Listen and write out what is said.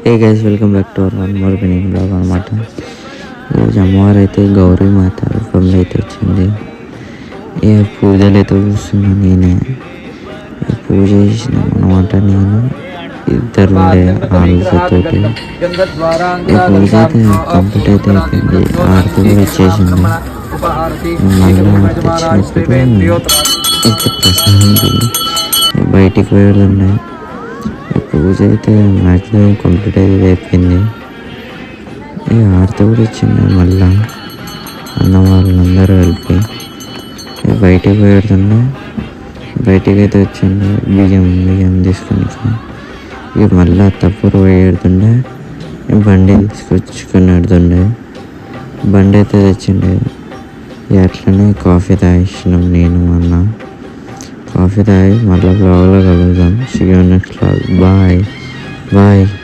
A guys welcome back to our one more winning blog అనమాట. ఈరోజు అమ్మవారు అయితే గౌరీ మాత రూపంలో అయితే వచ్చింది. ఏ పూజలు అయితే చూస్తున్నా నేనే. పూజ చేసిన అనమాట. నేను ఇద్దరు ఉండే ఆలోచనతోటి ఈ పూజ అయితే కంప్లీట్ అయితే అయిపోయింది. ఆరతి కూడా వచ్చేసింది. మళ్ళీ ఆరతి వచ్చినప్పుడు అయితే ప్రసాదం బయటికి పోయేది. పూజ అయితే మ్యాక్సిమం కంప్లీట్ అయితే అయిపోయింది. ఆరతి కూడా ఇచ్చింది. మళ్ళా అన్న వాళ్ళందరూ కలిపి బయటికి పోయేడుతుండే. బయటికి అయితే వచ్చిండే బియ్యం తీసుకొని ఇక మళ్ళీ తప్పురు పోయేడుతుండే. బండి తీసుకొచ్చుకొని పెడుతుండే. బండి అయితే తెచ్చిండే. అట్లనే కాఫీ తాగిచ్చినాం నేను అన్న. కాఫీ తాగి మళ్ళీ బ్లాగ్లో కలుద్దాం. Next bye bye.